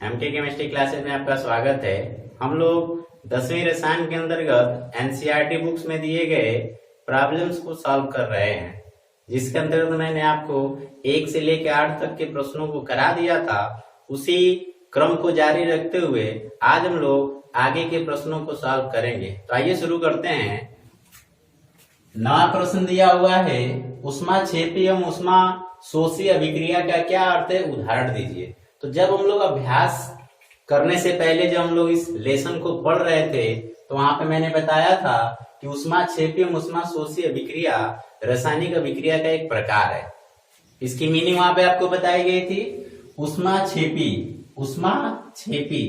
MK chemistry classes में आपका स्वागत है। हम लोग 10वीं रसायन के अंतर्गत एनसीईआरटी बुक्स में दिए गए प्रॉब्लम्स को सॉल्व कर रहे हैं, जिसके अंतर्गत मैंने आपको 1 से लेकर 8 तक के प्रश्नों को करा दिया था। उसी क्रम को जारी रखते हुए आज हम लोग आगे के प्रश्नों को सॉल्व करेंगे। तो आइए शुरू करते हैं। नवा प्रश्न दिया हुआ है, ऊष्माक्षेपी एवं ऊष्मा शोषी अभिक्रिया का क्या अर्थ है, उदाहरण दीजिए। तो जब हम लोग अभ्यास करने से पहले जब हम लोग इस लेसन को पढ़ रहे थे तो वहां पे मैंने बताया था कि ऊष्माक्षेपी एवं ऊष्मा शोषी अभिक्रिया रासायनिक अभिक्रिया का एक प्रकार है। इसकी मीनिंग वहां पे आपको बताई गई थी। ऊष्माक्षेपी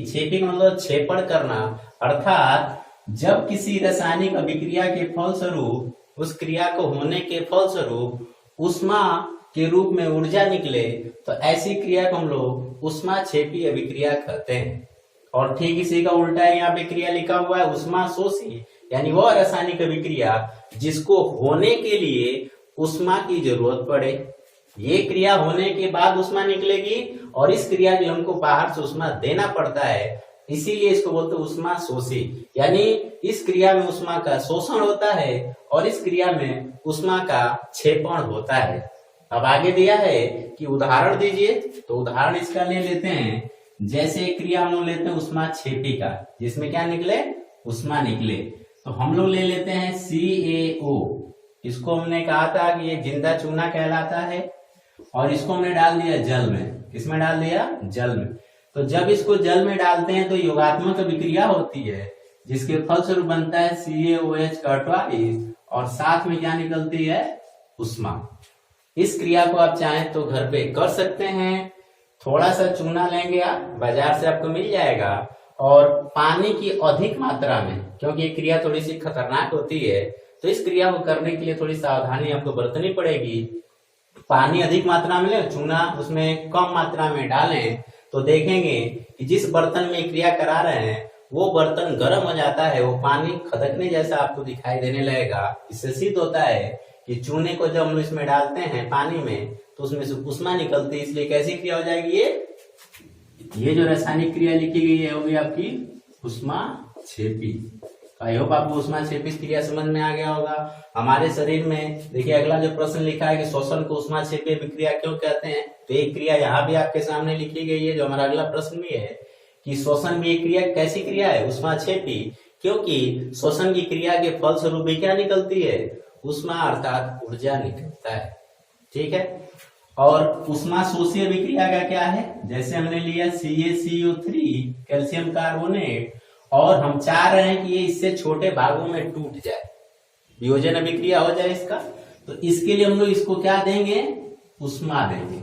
छेपी का मतलब छेपण करना, अर्थात जब किसी रासायनिक अभिक्रिया के फलस्वरूप उस क्रिया को होने के फलस्वरूप ऊष्मा के रूप में ऊर्जा निकले तो ऐसी क्रिया को हम लोग ऊष्माक्षेपी अभिक्रिया कहते हैं। और ठीक इसी का उल्टा है, यहाँ पे क्रिया लिखा हुआ है ऊष्मा शोषी, यानी वह रासायनिक अभिक्रिया जिसको होने के लिए ऊष्मा की जरूरत पड़े। ये क्रिया होने के बाद ऊष्मा निकलेगी और इस क्रिया के हमको बाहर से ऊष्मा देना पड़ता है, इसीलिए इसको बोलते हैं ऊष्मा शोषी। यानी इस क्रिया में ऊष्मा का शोषण होता है और इस क्रिया में ऊष्मा का क्षेपण होता है। अब आगे दिया है कि उदाहरण दीजिए, तो उदाहरण इसका ले लेते हैं। जैसे एक क्रिया हम लोग लेते हैं ऊष्माक्षेपी का, जिसमें क्या निकले, ऊष्मा निकले। तो हम लोग ले लेते हैं CaO। इसको हमने कहा था कि ये जिंदा चूना कहलाता है और इसको हमने डाल दिया जल में। किसमें डाल दिया, जल में। तो जब इसको जल में डालते हैं तो योगात्मक अभिक्रिया होती है, जिसके फलस्वरूप बनता है CaOH का 28 और साथ में क्या निकलती है, ऊष्मा। इस क्रिया को आप चाहें तो घर पे कर सकते हैं। थोड़ा सा चूना लेंगे आप, बाजार से आपको मिल जाएगा, और पानी की अधिक मात्रा में, क्योंकि ये क्रिया थोड़ी सी खतरनाक होती है तो इस क्रिया को करने के लिए थोड़ी सावधानी आपको बरतनी पड़ेगी। पानी अधिक मात्रा में ले, चूना उसमें कम मात्रा में डालें तो देखेंगे कि जिस बर्तन में क्रिया करा रहे हैं वो बर्तन गर्म हो जाता है, वो पानी खदकने जैसा आपको दिखाई देने लगेगा। इससे सिद्ध होता है कि चूने को जब हम लोग इसमें डालते हैं पानी में तो उसमें से ऊष्मा निकलती है। इसलिए कैसी क्रिया हो जाएगी, ये जो रासायनिक क्रिया लिखी गई है होगी आपकी ऊष्माक्षेपी। आई होप आपको ऊष्माक्षेपी क्रिया समझ में आ गया होगा। हमारे शरीर में देखिए अगला जो प्रश्न लिखा है कि श्वसन को ऊष्माक्षेपी अभिक्रिया क्यों कहते हैं, तो एक क्रिया यहाँ भी आपके सामने लिखी गई है। जो हमारा अगला प्रश्न भी है कि श्वसन भी एक क्रिया कैसी क्रिया है, ऊष्माक्षेपी, क्योंकि श्वसन की क्रिया के फलस्वरूप भी क्या निकलती है, ऊष्मा अर्थात ऊर्जा निकलता है। ठीक है। और ऊष्मा शोषी अभिक्रिया का क्या है, जैसे हमने लिया CaCO3 कैल्शियम कार्बोनेट, और हम चाह रहे हैं कि ये इससे छोटे भागों में टूट जाए, वियोजन अभिक्रिया हो जाए इसका, तो इसके लिए हम लोग इसको क्या देंगे, ऊष्मा देंगे।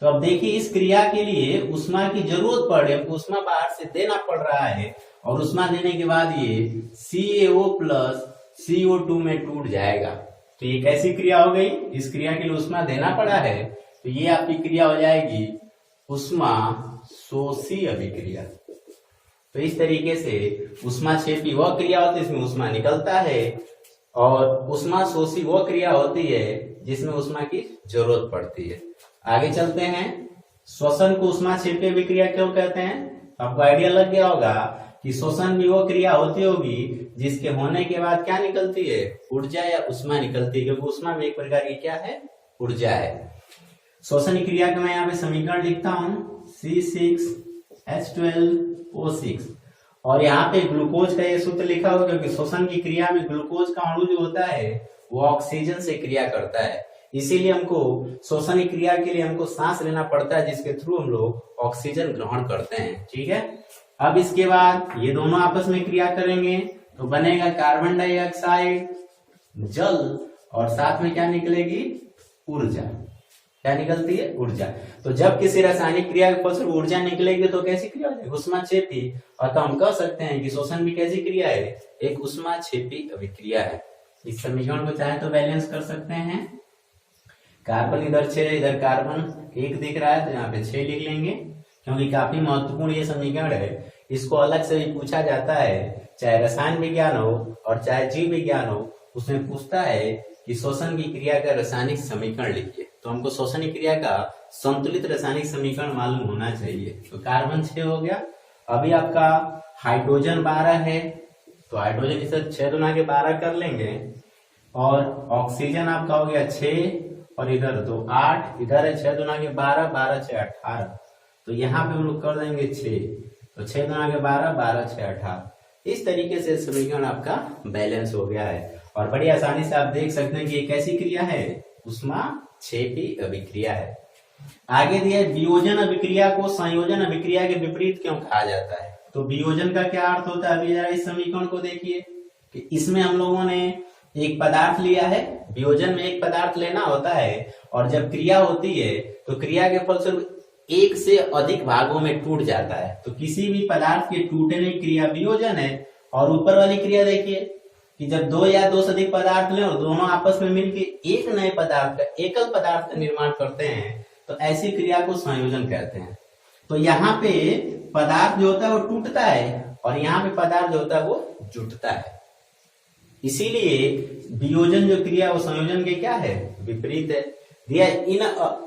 तो अब देखिए इस क्रिया के लिए ऊष्मा की जरूरत पड़े, हमको ऊष्मा बाहर से देना पड़ रहा है, और ऊष्मा देने के बाद ये CaO प्लस CO2 में टूट जाएगा। तो ये कैसी क्रिया हो गई, इस क्रिया के लिए ऊष्मा देना पड़ा है, तो ये आपकी क्रिया हो जाएगी ऊष्मा शोषी अभिक्रिया। तो इस तरीके से ऊष्माक्षेपी वह क्रिया होती है इसमें ऊष्मा निकलता है, और ऊष्मा शोषी वह क्रिया होती है जिसमें ऊष्मा की जरूरत पड़ती है। आगे चलते हैं। श्वसन को ऊष्माक्षेपी अभिक्रिया क्यों कहते हैं, आपको आइडिया लग गया होगा कि श्वसन भी वो क्रिया होती होगी जिसके होने के बाद क्या निकलती है, ऊर्जा या ऊष्मा निकलती है, क्योंकि ऊष्मा में एक प्रकार की क्या है, ऊर्जा है। श्वसन क्रिया का मैं यहाँ पे समीकरण लिखता हूँ C6H12O6, और यहाँ पे ग्लूकोज का ये सूत्र लिखा होगा, क्योंकि श्वसन की क्रिया में ग्लूकोज का अणु जो होता है वो ऑक्सीजन से क्रिया करता है, इसीलिए हमको श्वसन क्रिया के लिए हमको सांस लेना पड़ता है, जिसके थ्रू हम लोग ऑक्सीजन ग्रहण करते हैं। ठीक है। अब इसके बाद ये दोनों आपस में क्रिया करेंगे तो बनेगा कार्बन डाइऑक्साइड, जल, और साथ में क्या निकलेगी, ऊर्जा। क्या निकलती है, ऊर्जा। तो जब किसी रासायनिक क्रिया के फलस्वरूप ऊर्जा निकलेगी तो कैसी क्रिया हो जाएगी, ऊष्माक्षेपी। और तो हम कह सकते हैं कि श्वसन भी कैसी क्रिया है, एक ऊष्माक्षेपी अभिक्रिया है। इस समीकरण को चाहे तो बैलेंस कर सकते हैं। कार्बन इधर 6, इधर कार्बन 1 दिख रहा है तो यहाँ पे 6 लिख लेंगे, क्योंकि काफी महत्वपूर्ण ये समीकरण है। इसको अलग से भी पूछा जाता है, चाहे रसायन विज्ञान हो और चाहे जीव विज्ञान हो, उसमें पूछता है कि श्वसन की क्रिया का रासायनिक समीकरण लिखिए। तो हमको शोषण क्रिया का संतुलित रासायनिक समीकरण मालूम होना चाहिए। तो कार्बन 6 हो गया। अभी आपका हाइड्रोजन 12 है, तो हाइड्रोजन इसे 6 गुना के 12 कर लेंगे, और ऑक्सीजन आपका हो गया 6 और इधर 2 8, इधर है 6 गुना के 12, 12 6 18, तो यहाँ पे हम लोग कर देंगे 6, तो 6 गुना के 12, 12 6 18। इस तरीके से समीकरण आपका बैलेंस हो गया है, और बड़ी आसानी से आप देख सकते हैं कि ये कैसी क्रिया है, ऊष्माक्षेपी अभिक्रिया है। आगे दिया है वियोजन अभिक्रिया को संयोजन अभिक्रिया के विपरीत क्यों कहा जाता है। तो वियोजन का क्या अर्थ होता है, अभी जरा इस समीकरण को देखिए कि इसमें हम लोगों ने एक पदार्थ लिया है, वियोजन में एक पदार्थ लेना होता है, और जब क्रिया होती है तो क्रिया के फलस्वरूप एक से अधिक भागों में टूट जाता है। तो किसी भी पदार्थ के टूटने की क्रिया वियोजन है। और ऊपर वाली क्रिया देखिए कि जब दो या दो से अधिक पदार्थ लें और दोनों आपस में मिलकर एक नए पदार्थ का एकल पदार्थ का निर्माण करते हैं, तो ऐसी क्रिया को संयोजन कहते हैं। तो यहाँ पे पदार्थ जो होता है वो टूटता है, और यहाँ पे पदार्थ जो होता है वो जुटता है। इसीलिए वियोजन जो क्रिया वो संयोजन के क्या है, विपरीत है। दिया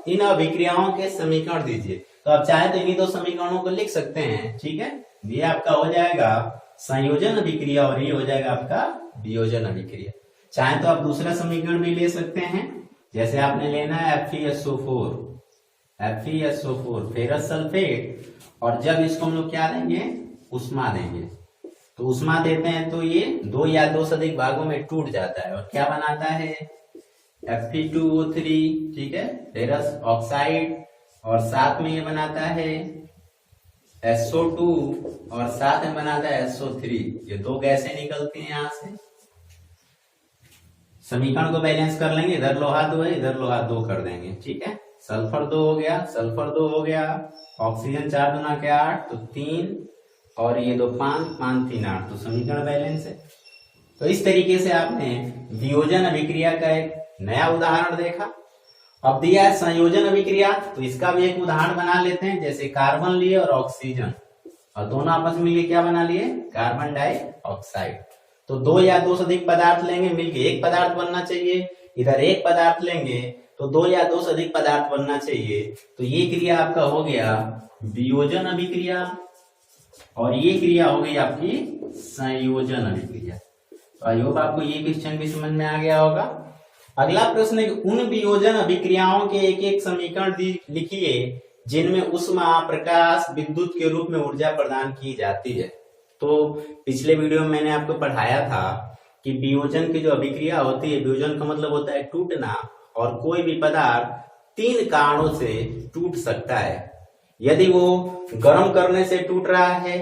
इन अभिक्रियाओं के समीकरण दीजिए। तो आप चाहे तो इन्हीं दो समीकरणों को लिख सकते हैं, ठीक है। ये आपका हो जाएगा संयोजन अभिक्रिया और ये हो जाएगा आपका वियोजन अभिक्रिया। चाहे तो आप दूसरा समीकरण भी ले सकते हैं, जैसे आपने लेना है FeSO4 फेरस सल्फेट, और जब इसको हम लोग क्या देंगे, उष्मा देंगे। तो उष्मा देते हैं तो ये दो या दो से अधिक भागों में टूट जाता है, और क्या बनाता है, Fe2O3, ठीक है, फेरस ऑक्साइड, और साथ में ये बनाता है SO2, और साथ में बनाता है SO3। ये दो गैसें निकलती हैं यहां से। समीकरण को बैलेंस कर लेंगे, इधर लोहा 2 है, इधर लोहा 2 कर देंगे, ठीक है। सल्फर 2 हो गया, सल्फर 2 हो गया, ऑक्सीजन 4 गुना के 8 तो 3, और ये 2 5 5 3 8, तो समीकरण बैलेंस है। तो इस तरीके से आपने वियोजन अभिक्रिया का एक नया उदाहरण देखा। अब दिया है संयोजन अभिक्रिया, तो इसका भी एक उदाहरण बना लेते हैं। जैसे कार्बन लिए और ऑक्सीजन, और दोनों आपस में मिलकर क्या बना लिए, कार्बन डाइऑक्साइड। तो दो या दो से अधिक पदार्थ लेंगे, मिलके एक पदार्थ बनना चाहिए। इधर एक पदार्थ लेंगे तो दो या दो से अधिक पदार्थ बनना चाहिए। तो ये क्रिया आपका हो गया वियोजन अभिक्रिया, और ये क्रिया हो गई आपकी संयोजन अभिक्रिया। तो आई होप आपको ये क्वेश्चन भी समझ में आ गया होगा। अगला प्रश्न है, उन वियोजन अभिक्रियाओं के एक एक समीकरण लिखिए जिनमें ऊष्मा, प्रकाश, विद्युत के रूप में ऊर्जा प्रदान की जाती है। तो पिछले वीडियो में मैंने आपको पढ़ाया था कि वियोजन की जो अभिक्रिया होती है, वियोजन का मतलब होता है टूटना, और कोई भी पदार्थ 3 कारणों से टूट सकता है। यदि वो गर्म करने से टूट रहा है,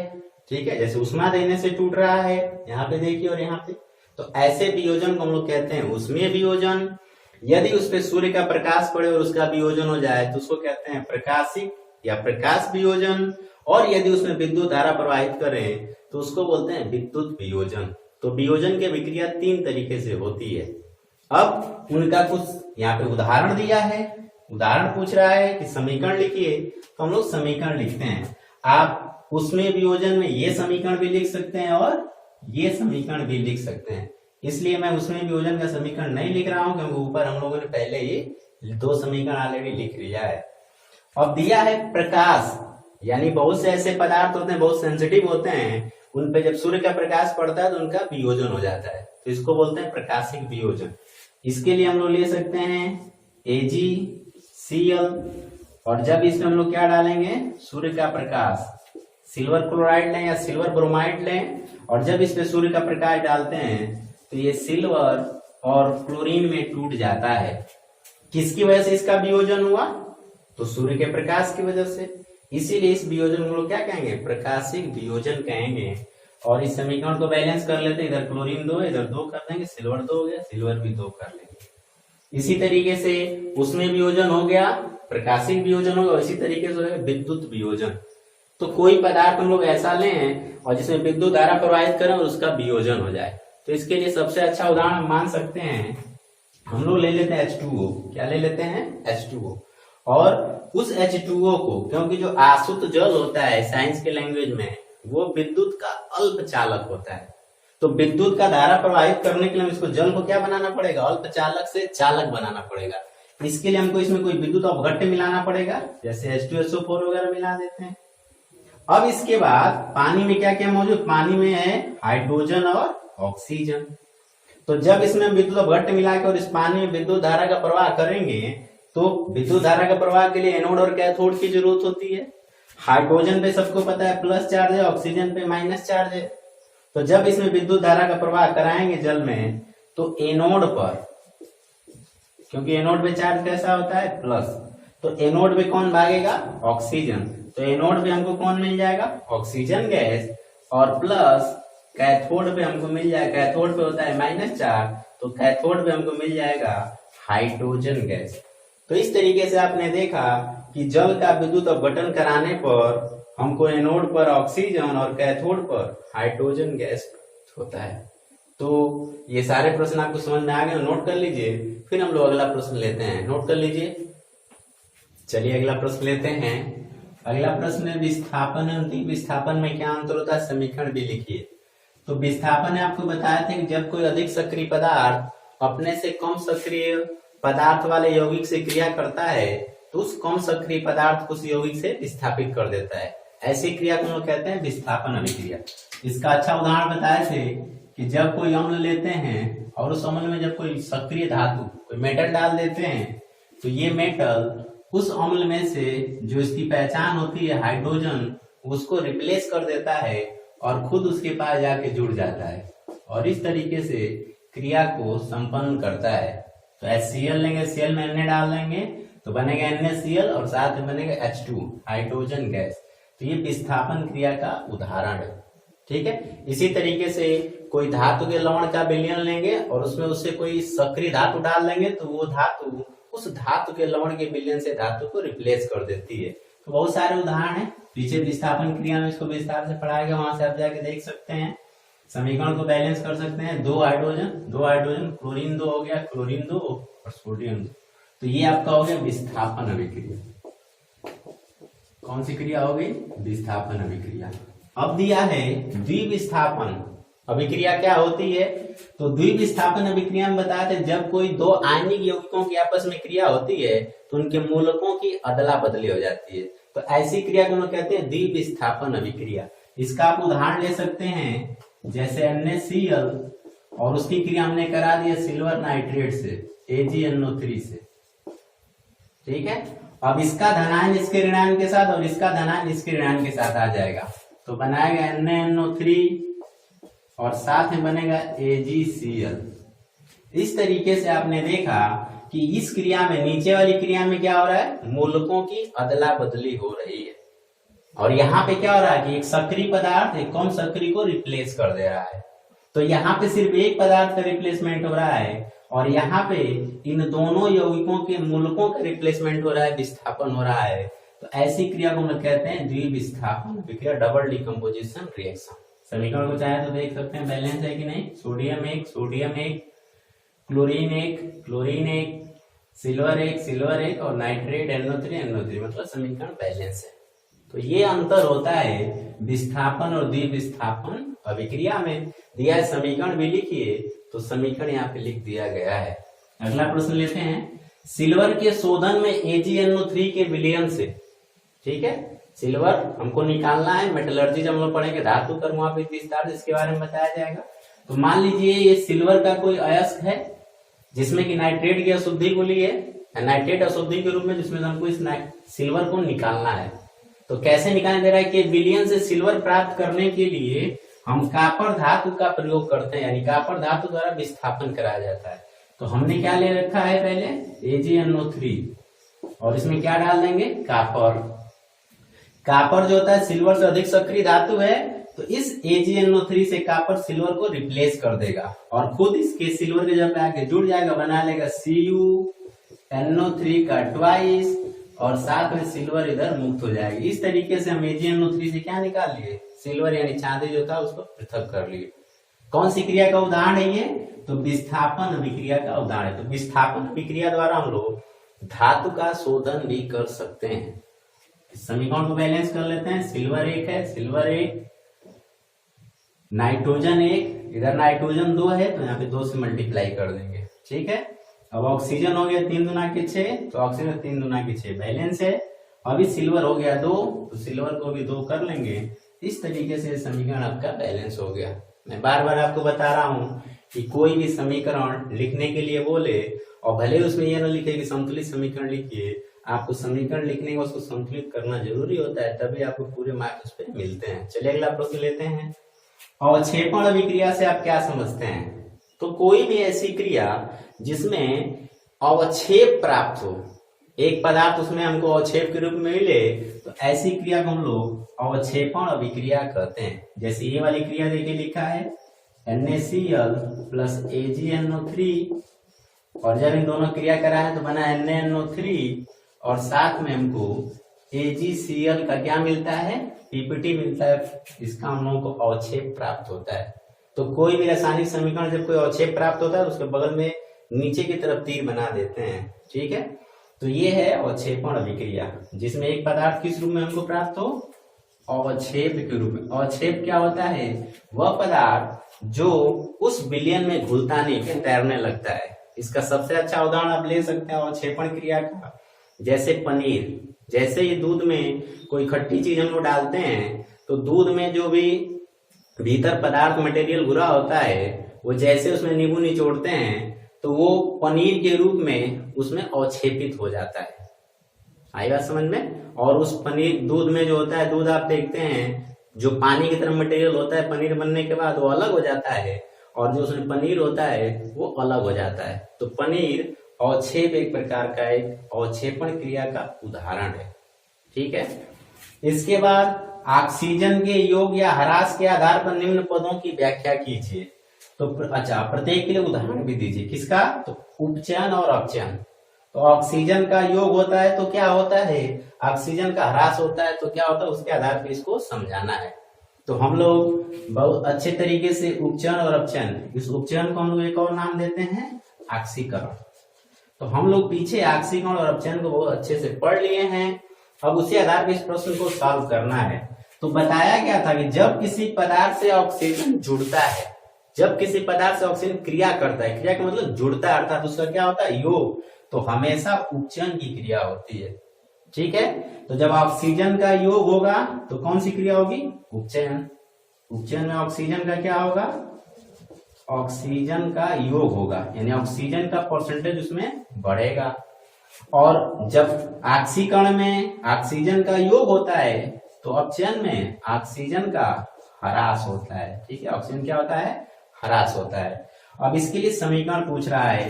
ठीक है, जैसे उष्मा देने से टूट रहा है, यहाँ पे देखिए और यहाँ पे, तो ऐसे वियोजन को हम लोग कहते हैं उष्मीय वियोजन। यदि उस पे सूर्य का प्रकाश पड़े और उसका वियोजन हो जाए तो उसको कहते हैं प्रकाशिक या प्रकाश वियोजन। और यदि उसमें विद्युत धारा प्रवाहित करें तो उसको बोलते हैं विद्युत वियोजन। तो वियोजन की अभिक्रिया 3 तरीके से होती है। अब उनका कुछ यहाँ पे उदाहरण दिया है, उदाहरण पूछ रहा है कि समीकरण लिखिए, तो हम लोग समीकरण लिखते हैं। आप उसमें वियोजन में ये समीकरण भी लिख सकते हैं और ये समीकरण भी लिख सकते हैं। इसलिए मैं उसमें वियोजन का समीकरण नहीं लिख रहा हूं, क्योंकि ऊपर हम लोगों ने पहले ये 2 समीकरण ऑलरेडी लिख लिया है। अब दिया है प्रकाश, यानी बहुत से ऐसे पदार्थ होते हैं, बहुत सेंसिटिव होते हैं, उन पे जब सूर्य का प्रकाश पड़ता है तो उनका वियोजन हो जाता है, तो इसको बोलते हैं प्रकाशिक वियोजन। इसके लिए हम लोग ले सकते हैं AgCl, और जब इसमें हम लोग क्या डालेंगे, सूर्य का प्रकाश, सिल्वर क्लोराइड लें या सिल्वर ब्रोमाइड लें, और जब इसमें सूर्य का प्रकाश डालते हैं तो ये सिल्वर और क्लोरीन में टूट जाता है। किसकी वजह से इसका वियोजन हुआ, तो सूर्य के प्रकाश की वजह से। इसीलिए इस वियोजन को क्या कहेंगे, प्रकाशिक वियोजन कहेंगे। और इस समीकरण को बैलेंस कर लेते हैं, इधर क्लोरीन 2 इधर 2 कर देंगे, सिल्वर 2 हो गया, सिल्वर भी 2 कर लेंगे। इसी तरीके से उसमें वियोजन हो गया, प्रकाशिक वियोजन होगा, इसी तरीके से विद्युत वियोजन। तो कोई पदार्थ हम लोग ऐसा लें और जिसमें विद्युत धारा प्रवाहित करें और उसका वियोजन हो जाए। तो इसके लिए सबसे अच्छा उदाहरण हम मान सकते हैं, हम लोग ले लेते हैं H2O। क्या ले लेते हैं, H2O। और उस H2O को, क्योंकि जो आसुत जल होता है साइंस के लैंग्वेज में, वो विद्युत का अल्प चालक होता है। तो विद्युत का धारा प्रवाहित करने के लिए इसको जल को क्या बनाना पड़ेगा, अल्प चालक से चालक बनाना पड़ेगा। इसके लिए हमको इसमें कोई विद्युत अपघट्य मिलाना पड़ेगा, जैसे H2SO4 वगैरह मिला देते हैं। अब इसके बाद पानी में क्या क्या मौजूद, पानी में है हाइड्रोजन और ऑक्सीजन। तो जब इसमें विद्युत अपघट्य मिला के और इस पानी में विद्युत धारा का प्रवाह करेंगे तो विद्युत धारा का प्रवाह के लिए एनोड और कैथोड की जरूरत होती है। हाइड्रोजन पे सबको पता है प्लस चार्ज है, ऑक्सीजन पे माइनस चार्ज है। तो जब इसमें विद्युत धारा का प्रवाह कराएंगे जल में, तो एनोड पर, क्योंकि एनोड पे चार्ज कैसा होता है प्लस, तो एनोड पे कौन भागेगा, ऑक्सीजन। तो एनोड पे हमको कौन मिल जाएगा, ऑक्सीजन गैस, और प्लस कैथोड पे हमको मिल जाएगा, कैथोड पे होता है माइनस चार्ज, तो कैथोड पे हमको मिल जाएगा हाइड्रोजन गैस। तो इस तरीके से आपने देखा कि जल का विद्युत अपघटन कराने पर हमको एनोड पर ऑक्सीजन और कैथोड पर हाइड्रोजन गैस होता है। तो ये सारे प्रश्न आपको समझ में आ गए, नोट कर लीजिए। फिर हम लोग अगला प्रश्न लेते हैं, नोट कर लीजिए। चलिए अगला प्रश्न लेते हैं। अगला प्रश्न है विस्थापन अंतिम। विस्थापन में क्या अंतर होता है, समीकरण भी लिखिए। तो विस्थापन आपको बताया था कि जब कोई अधिक सक्रिय पदार्थ अपने से कम सक्रिय पदार्थ वाले यौगिक से क्रिया करता है तो उस कम सक्रिय पदार्थ को उस यौगिक से विस्थापित कर देता है। ऐसी क्रिया को हम लोग कहते हैं विस्थापन अभिक्रिया। इसका अच्छा उदाहरण बताए थे कि जब कोई अम्ल लेते हैं और उस अम्ल में जब कोई सक्रिय धातु कोई मेटल डाल देते हैं तो ये मेटल उस अम्ल में से जो इसकी पहचान होती है हाइड्रोजन, उसको रिप्लेस कर देता है और खुद उसके पास जाके जुड़ जाता है और इस तरीके से क्रिया को संपन्न करता है। तो HCl लेंगे, Cl में Na डाल देंगे तो बनेगा NaCl और साथ में बनेगा H2 हाइड्रोजन गैस। तो ये विस्थापन क्रिया का उदाहरण है, ठीक है। इसी तरीके से कोई धातु के लवण का विलयन लेंगे और उसमें उससे कोई सक्रिय धातु डाल देंगे तो वो धातु उस धातु के लवण के विलयन से धातु को रिप्लेस कर देती है। तो बहुत सारे उदाहरण है, पीछे विस्थापन क्रिया में इसको विस्तार से पढ़ाएगा, वहां से आप जाके देख सकते हैं। समीकरण को बैलेंस कर सकते हैं, दो हाइड्रोजन क्लोरीन 2 हो गया, क्लोरीन 2 और सोडियम 2। तो ये आपका हो गया विस्थापन अभिक्रिया। कौन सी क्रिया हो गई, विस्थापन अभिक्रिया। अब दिया है द्विविस्थापन अभिक्रिया क्या होती है। तो द्विविस्थापन अभिक्रिया में बताया था जब कोई दो आयनिक यौगिकों की आपस में क्रिया होती है तो उनके मूलकों की अदला बदली हो जाती है। तो ऐसी क्रिया को हम कहते हैं द्विविस्थापन अभिक्रिया। इसका आप उदाहरण ले सकते हैं, जैसे NaCl और उसकी क्रिया हमने करा दी है सिल्वर नाइट्रेट से AgNO3 से, ठीक है। अब इसका धनायन इसके ऋणायन के साथ और इसका धनायन इसके ऋणायन के साथ आ जाएगा तो बनाएगा NaNO3 और साथ में बनेगा AgCl। इस तरीके से आपने देखा कि इस क्रिया में, नीचे वाली क्रिया में क्या हो रहा है, मूलकों की अदला बदली हो रही है और यहाँ पे क्या हो रहा है कि एक सक्रिय पदार्थ एक कम सक्रिय को रिप्लेस कर दे रहा है। तो यहाँ पे सिर्फ एक पदार्थ का रिप्लेसमेंट हो रहा है और यहाँ पे इन दोनों यौगिकों के मूलकों का रिप्लेसमेंट हो रहा है, विस्थापन हो रहा है। तो ऐसी क्रिया को हम कहते हैं द्विविस्थापन अभिक्रिया, डबल डिकम्पोजिशन रिएक्शन। समीकरण को चाहे तो देख सकते हैं बैलेंस है कि नहीं, सोडियम 1 क्लोरीन 1 सिल्वर 1 और नाइट्रेट NO3 मतलब समीकरण बैलेंस है। तो ये अंतर होता है विस्थापन और द्विविस्थापन अभिक्रिया में। दिया है समीकरण भी लिखिए, तो समीकरण यहाँ पे लिख दिया गया है। अगला प्रश्न लेते हैं, सिल्वर के शोधन में AgNO3 के विलयन से, ठीक है, सिल्वर हमको निकालना है, मेटलर्जी जब हम लोग पढ़ेंगे धातु कर्म वहां पे विस्तार से इसके बारे में बताया जाएगा। तो मान लीजिए ये सिल्वर का कोई अयस्क है जिसमें कि नाइट्रेट की अशुद्धि गुली है, नाइट्रेट अशुद्धि के रूप में, जिसमें हमको इस सिल्वर को निकालना है। तो कैसे निकालने दे रहा है कि विलयन से सिल्वर प्राप्त करने के लिए हम कॉपर धातु का प्रयोग करते हैं, यानी कॉपर धातु द्वारा विस्थापन कराया जाता है। तो हमने क्या ले रखा है, पहले AgNO3 और इसमें क्या डाल देंगे, कॉपर। कॉपर जो होता है सिल्वर से अधिक सक्रिय धातु है, तो इस AgNO3 से कॉपर सिल्वर को रिप्लेस कर देगा और खुद इसके सिल्वर के जब आके जुड़ जाएगा बना लेगा CuNO3 का ट्वाइस और साथ में सिल्वर इधर मुक्त हो जाएगी। इस तरीके से हम AgNO3 से क्या निकाल लिए, सिल्वर यानी चांदी जो था उसको पृथक कर लिए। कौन सी क्रिया का उदाहरण है ये, तो विस्थापन अभिक्रिया का उदाहरण है। तो विस्थापन अभिक्रिया द्वारा हम लोग धातु का शोधन भी कर सकते हैं। समीकरण को बैलेंस कर लेते हैं, सिल्वर 1 नाइट्रोजन 1, इधर नाइट्रोजन 2 है तो यहाँ पे 2 से मल्टीप्लाई कर देंगे, ठीक है। अब ऑक्सीजन हो गया 3 दूना के 6, तो ऑक्सीजन 3 दूना के 6 बैलेंस है। अभी सिल्वर हो गया 2, तो सिल्वर को भी 2 कर लेंगे। इस तरीके से समीकरण आपका बैलेंस हो गया। मैं बार बार आपको बता रहा हूँ कि कोई भी समीकरण लिखने के लिए बोले और भले उसमें यह ना लिखे कि संतुलित समीकरण लिखिए, आपको समीकरण लिखने का उसको संतुलित करना जरूरी होता है, तभी आपको पूरे मार्क्स उस पर मिलते हैं। चलिए अगला प्रश्न लेते हैं। अवक्षेपण अभिक्रिया से आप क्या समझते हैं? तो कोई भी ऐसी क्रिया जिसमें अवक्षेप प्राप्त हो, एक पदार्थ उसमें हमको अवक्षेप के रूप में मिले, तो ऐसी क्रिया को हम लोग अवक्षेपण अभिक्रिया कहते हैं। जैसे ये वाली क्रिया देखिए लिखा है NaCl प्लस AgNO3, और जब इन दोनों क्रिया कराए तो बना NaNO3, और साथ में हमको AgCl का क्या मिलता है? पीपीटी मिलता है। इसका हम लोगों को अवक्षेप प्राप्त होता है। तो कोई भी रासायनिक समीकरण जब कोई अवक्षेप प्राप्त होता है तो उसके बगल में नीचे की तरफ तीर बना देते हैं, ठीक है। तो ये है अवक्षेपण अभिक्रिया, जिसमें एक पदार्थ किस रूप में हमको प्राप्त हो? अवक्षेप के रूप में। अवक्षेप क्या होता है? वह पदार्थ जो उस विलयन में घुलता नहीं, फिर तैरने लगता है। इसका सबसे अच्छा उदाहरण आप ले सकते हैं अवक्षेपण क्रिया का, जैसे पनीर। जैसे ही दूध में कोई खट्टी चीज हम लोग डालते हैं, तो दूध में जो भी भीतर पदार्थ मटेरियल घुला होता है, वो जैसे उसमें नींबू निचोड़ते हैं तो वो पनीर के रूप में उसमें अवक्षेपित हो जाता है। आई बात समझ में? और उस पनीर दूध में जो होता है, दूध आप देखते हैं जो पानी की तरह मटेरियल होता है पनीर बनने के बाद वो अलग हो जाता है, और जो उसमें पनीर होता है वो अलग हो जाता है। तो पनीर अवक्षेप एक प्रकार का एक अवक्षेपण क्रिया का उदाहरण है, ठीक है। इसके बाद ऑक्सीजन के योग या ह्रास के आधार पर निम्न पदों की व्याख्या कीजिए। तो अच्छा, प्रत्येक के लिए उदाहरण भी दीजिए। किसका? तो उपचयन और अपचयन। तो ऑक्सीजन का योग होता है तो क्या होता है? ऑक्सीजन का ह्रास होता है तो क्या होता है? उसके आधार पर इसको समझाना है। तो हम लोग बहुत अच्छे तरीके से उपचयन और अपचयन, इस उपचयन को हम लोग एक और नाम देते हैं ऑक्सीकरण। तो हम लोग पीछे ऑक्सीकरण और अपचयन को बहुत अच्छे से पढ़ लिए हैं। अब उसी आधार पर इस प्रश्न को सॉल्व करना है। तो बताया गया था कि जब किसी पदार्थ से ऑक्सीजन जुड़ता है, जब किसी पदार्थ से ऑक्सीजन क्रिया करता है, क्रिया का मतलब जुड़ता है, अर्थात उसका क्या होता है? योग, तो हमेशा उपचयन की क्रिया होती है, ठीक है। तो जब ऑक्सीजन का योग होगा तो कौन सी क्रिया होगी? उपचयन। उपचयन में ऑक्सीजन का क्या होगा? ऑक्सीजन का योग होगा, यानी ऑक्सीजन का परसेंटेज उसमें बढ़ेगा। और जब ऑक्सीकरण में ऑक्सीजन का योग होता है तो अपचयन में ऑक्सीजन का ह्रास होता है, ठीक है। ऑक्सीजन क्या होता है? ह्रास होता है। अब इसके लिए समीकरण पूछ रहा है,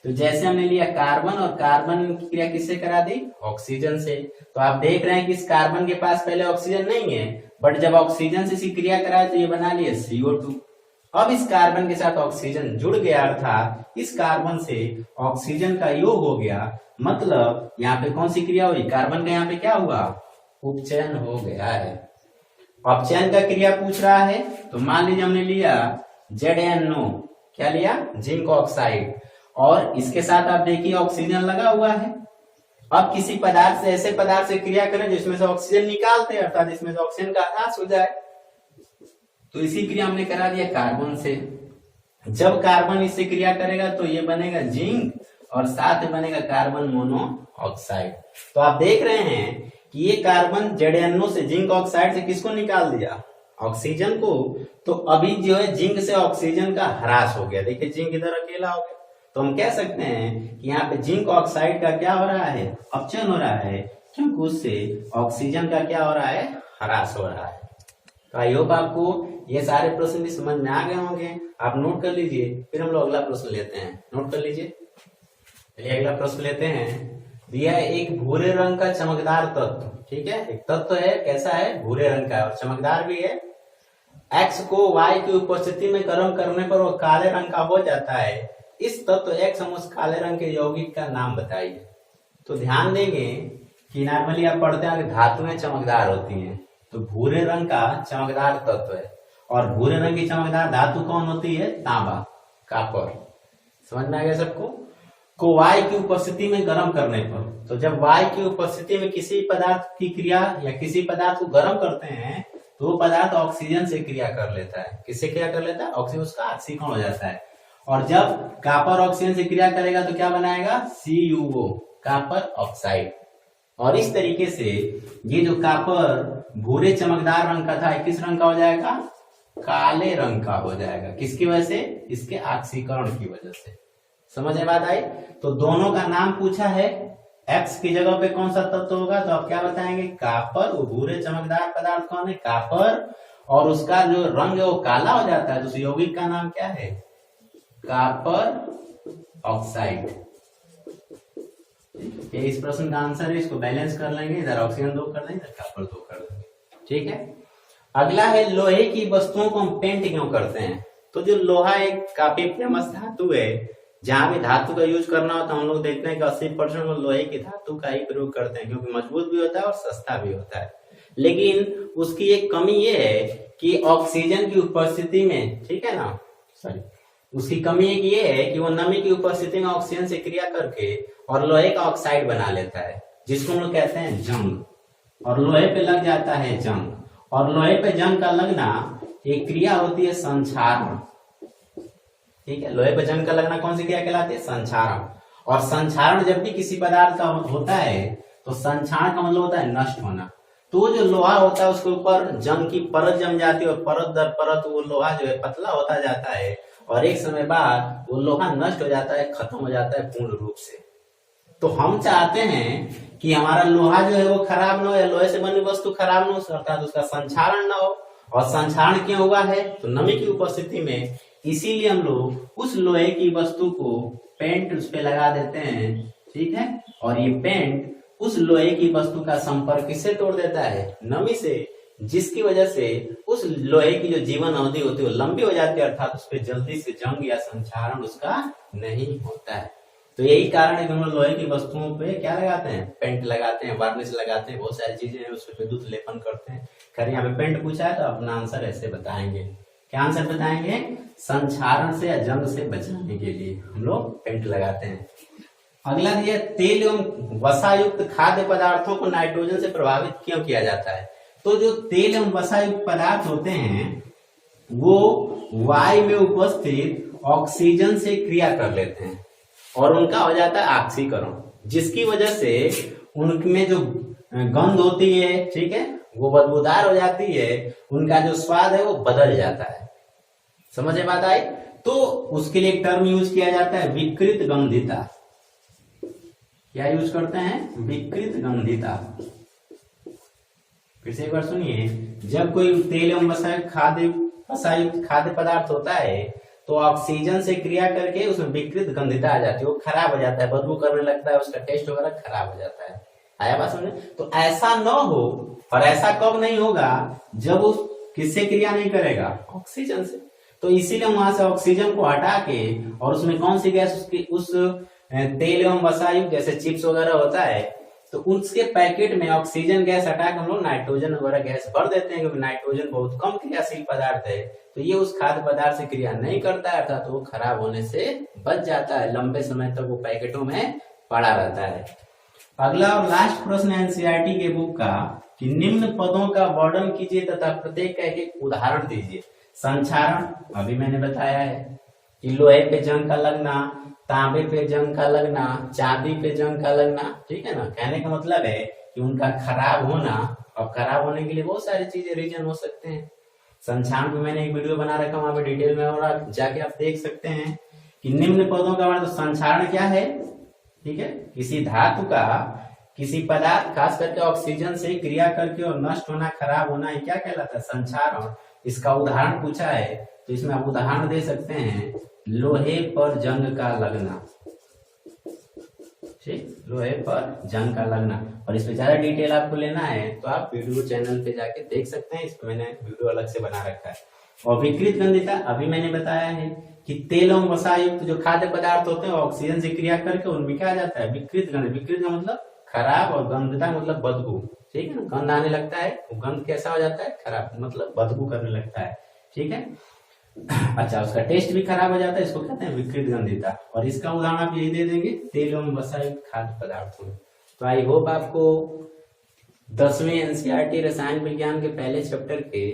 तो जैसे हमने लिया कार्बन, और कार्बन की क्रिया किससे करा दी? ऑक्सीजन से। तो आप देख रहे हैं कि इस कार्बन के पास पहले ऑक्सीजन नहीं है, बट जब ऑक्सीजन से इसकी क्रिया कराए तो ये बना लिया CO2। अब इस कार्बन के साथ ऑक्सीजन जुड़ गया, अर्थात इस कार्बन से ऑक्सीजन का योग हो गया, मतलब यहाँ पे कौन सी क्रिया हुई? कार्बन का यहाँ पे क्या हुआ? उपचयन हो गया है। अपचयन का क्रिया पूछ रहा है, तो मान लीजिए हमने लिया ZnO, क्या लिया? जिंक ऑक्साइड, और इसके साथ आप देखिए ऑक्सीजन लगा हुआ है। अब किसी पदार्थ से, ऐसे पदार्थ से क्रिया करें जिसमें से ऑक्सीजन निकालते हैं, अर्थात इसमें से ऑक्सीजन का ह्रास हो जाए, तो इसी क्रिया हमने करा दिया कार्बन से। जब कार्बन इससे क्रिया करेगा तो ये बनेगा जिंक, और साथ में बनेगा कार्बन मोनोऑक्साइड। तो आप देख रहे हैं कि ये कार्बन ZnO से, जिंक ऑक्साइड से किसको निकाल दिया? ऑक्सीजन को। तो अभी जो है जिंक से ऑक्सीजन का ह्रास हो गया। देखिए जिंक इधर अकेला हो गया, तो हम कह सकते हैं कि यहाँ पे जिंक ऑक्साइड का क्या हो रहा है? अपचयन हो रहा है, क्योंकि उससे ऑक्सीजन का क्या हो रहा है? ह्रास हो रहा है। तो आई होप आपको ये सारे प्रश्न भी समझ में आ गए होंगे। आप नोट कर लीजिए, फिर हम लोग अगला प्रश्न लेते हैं। नोट कर लीजिए, चलिए अगला प्रश्न लेते हैं। दिया है एक भूरे रंग का चमकदार तत्व, ठीक है। एक तत्व है, कैसा है? भूरे रंग का और चमकदार भी है। X को Y की उपस्थिति में गर्म करने पर वो काले रंग का हो जाता है। इस तत्व X हम उस काले रंग के यौगिक का नाम बताइए। तो ध्यान देंगे कि नॉर्मली आप पढ़ते हैं कि धातुएं चमकदार होती हैं, तो भूरे रंग का चमकदार तत्व है, और भूरे रंग की चमकदार धातु कौन होती है? तांबा, कॉपर। समझ में आ गया सबको? को Y की उपस्थिति में गर्म करने पर, तो जब Y की उपस्थिति में किसी पदार्थ की क्रिया या किसी पदार्थ को गर्म करते हैं तो वो पदार्थ ऑक्सीजन से क्रिया कर लेता है। किससे क्रिया कर लेता है? ऑक्सीजन, उसका ऑक्सीकरण हो जाता है। और जब कॉपर ऑक्सीजन से क्रिया करेगा तो क्या बनाएगा, CuO, कॉपर ऑक्साइड। और इस तरीके से ये जो कॉपर भूरे चमकदार रंग का था किस रंग का हो जाएगा, काले रंग का हो जाएगा। किसकी वजह से, इसके ऑक्सीकरण की वजह से। समझ में बात आई। तो दोनों का नाम पूछा है, X की जगह पे कौन सा तत्व होगा, तो आप क्या बताएंगे, कॉपर। वो भूरे चमकदार पदार्थ कौन है, कॉपर, और उसका जो रंग है वो काला हो जाता है, तो उस यौगिक का नाम क्या है, कॉपर ऑक्साइड। ये इस प्रश्न का आंसर है। इसको बैलेंस कर लेंगे, इधर ऑक्सीजन 2 कर देंगे, इधर कॉपर 2 कर देंगे। ठीक है। अगला है लोहे की वस्तुओं को हम पेंट क्यों करते हैं। तो जो लोहा एक काफी फेमस धातु है, जहां भी धातु का यूज करना होता है हम लोग देखते हैं कि 80% लोहे की धातु का ही प्रयोग करते हैं, क्योंकि मजबूत भी होता है और सस्ता भी होता है। लेकिन उसकी एक कमी ये है कि ऑक्सीजन की उपस्थिति में, ठीक है ना, सॉरी, उसकी कमी एक ये है कि वो नमी की उपस्थिति में ऑक्सीजन से क्रिया करके और लोहे का ऑक्साइड बना लेता है, जिसको हम लोग कहते हैं जंग। और लोहे पे लग जाता है जंग, और लोहे पे जंग का लगना एक क्रिया होती है संक्षारण। ठीक है, लोहे पे जंग का लगना कौन सी क्रिया कहलाती है, संक्षारण। और संक्षारण जब भी किसी पदार्थ का होता है तो संक्षारण का मतलब होता है नष्ट होना। तो जो लोहा होता है उसके ऊपर जंग की परत जम जाती है और परत दर परत वो लोहा जो है पतला होता जाता है, और एक समय बाद वो लोहा नष्ट हो जाता है, खत्म हो जाता है पूर्ण रूप से। तो हम चाहते हैं कि हमारा लोहा जो है वो खराब ना हो, या लोहे से बनी वस्तु खराब ना हो, अर्थात उसका संक्षारण ना हो। और संक्षारण क्यों हुआ है, तो नमी की उपस्थिति में। इसीलिए हम लोग उस लोहे की वस्तु को पेंट उस पे लगा देते हैं। ठीक है, और ये पेंट उस लोहे की वस्तु का संपर्क किससे तोड़ देता है, नमी से, जिसकी वजह से उस लोहे की जो जीवन अवधि होती है वो लंबी हो जाती है, अर्थात उस पर जल्दी से जंग या संक्षारण उसका नहीं होता है। तो यही कारण है कि हम लोहे की वस्तुओं पे क्या लगाते हैं, पेंट लगाते हैं, वार्निश लगाते हैं, बहुत सारी चीजें हैं, उस पर विद्युत लेपन करते हैं। खैर यहाँ पे पेंट पूछा है तो अपना आंसर ऐसे बताएंगे। क्या आंसर बताएंगे, संक्षारण से या जंग से बचाने के लिए हम लोग पेंट लगाते हैं। अगला दिया, तेल एवं वसायुक्त खाद्य पदार्थों को नाइट्रोजन से प्रभावित क्यों किया जाता है। तो जो तेल एवं वसायुक्त पदार्थ होते हैं वो वायु में उपस्थित ऑक्सीजन से क्रिया कर लेते हैं और उनका हो जाता है ऑक्सीकरण, जिसकी वजह से उनमें जो गंध होती है, ठीक है, वो बदबूदार हो जाती है, उनका जो स्वाद है वो बदल जाता है। समझ में बात आई। तो उसके लिए एक टर्म यूज किया जाता है विकृत गंधिता। क्या यूज करते हैं, विकृत गंधिता। फिर से एक बार सुनिए, जब कोई तेल एवं वसायुक्त खाद्य पदार्थ होता है तो ऑक्सीजन से क्रिया करके उसमें विकृत गंधिता आ जाती है, वो खराब हो जाता है, बदबू करने लगता है, उसका टेस्ट वगैरह खराब हो जाता है। आया बात समझे। तो ऐसा न हो, और ऐसा कब नहीं होगा, जब उस किससे क्रिया नहीं करेगा, ऑक्सीजन से। तो इसीलिए वहां से ऑक्सीजन को हटा के और उसमें कौन सी गैस, उसकी उस तेल एवं वसायुक्त जैसे चिप्स वगैरह होता है तो उसके पैकेट में ऑक्सीजन गैस हटा के हम लोग नाइट्रोजन वगैरह गैस भर देते हैं, क्योंकि नाइट्रोजन बहुत कम क्रियाशील पदार्थ है, तो ये उस खाद्य पदार्थ से क्रिया नहीं करता है, अर्थात वो खराब होने से बच जाता है, लंबे समय तक वो पैकेटों में पड़ा रहता है। अगला और लास्ट प्रश्न एनसीईआरटी के बुक का, कि निम्न पदों का वर्णन कीजिए तथा प्रत्येक का एक उदाहरण दीजिए। संक्षारण अभी मैंने बताया है कि लोहे पे जंग का लगना, तांबे पे जंग का लगना, चांदी पे जंग का लगना। ठीक है ना, कहने का मतलब है कि उनका खराब होना, और खराब होने के लिए बहुत सारी चीजें रीजन हो सकते हैं। संक्षारण पे मैंने एक वीडियो बना रखा, वहां पे डिटेल में और जाके आप देख सकते हैं कि निम्न पदों का मतलब संक्षारण क्या है। ठीक है, किसी धातु का किसी पदार्थ खास करके ऑक्सीजन से क्रिया करके और नष्ट होना, खराब होना, ये क्या कहलाता है, संक्षारण। इसका उदाहरण पूछा है तो इसमें आप उदाहरण दे सकते हैं, लोहे पर जंग का लगना। ठीक, लोहे पर जंग का लगना। और इसमें ज्यादा डिटेल आपको लेना है तो आप वीडियो चैनल पे जाके देख सकते हैं, इसमें मैंने वीडियो अलग से बना रखा है। और विकृत गंधिता अभी मैंने बताया है कि तेल एवं वसायुक्त जो खाद्य पदार्थ होते हैं ऑक्सीजन से क्रिया करके उनमें क्या आ जाता है, विकृत गंध। विकृत का मतलब खराब, और गंधता मतलब बदबू। ठीक है ना, गंध आने लगता है, वो गंध कैसा हो जाता है, खराब, मतलब बदबू करने लगता है। ठीक है, अच्छा, उसका टेस्ट भी खराब हो जाता है, इसको कहते हैं विकृत गंधिता। और इसका उदाहरण आप यही दे देंगे, तेल एवं वसायुक्त खाद्य पदार्थों में। तो आई होप आपको 10वीं एनसीईआरटी रसायन विज्ञान के पहले चैप्टर के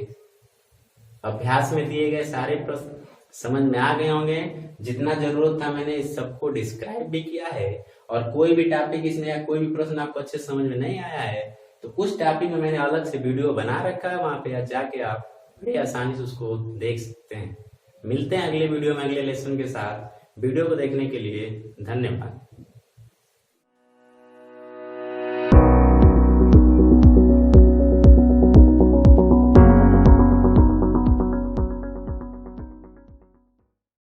अभ्यास में दिए गए सारे प्रश्न समझ में आ गए होंगे। जितना जरूरत था मैंने इस सबको डिस्क्राइब भी किया है। और कोई भी टॉपिक इसमें या कोई भी प्रश्न आपको अच्छे समझ में नहीं आया है तो उस टॉपिक में मैंने अलग से वीडियो बना रखा है, वहां पे जाके आप बड़ी आसानी से उसको देख सकते हैं। मिलते हैं अगले वीडियो में अगले लेसन के साथ। वीडियो को देखने के लिए धन्यवाद।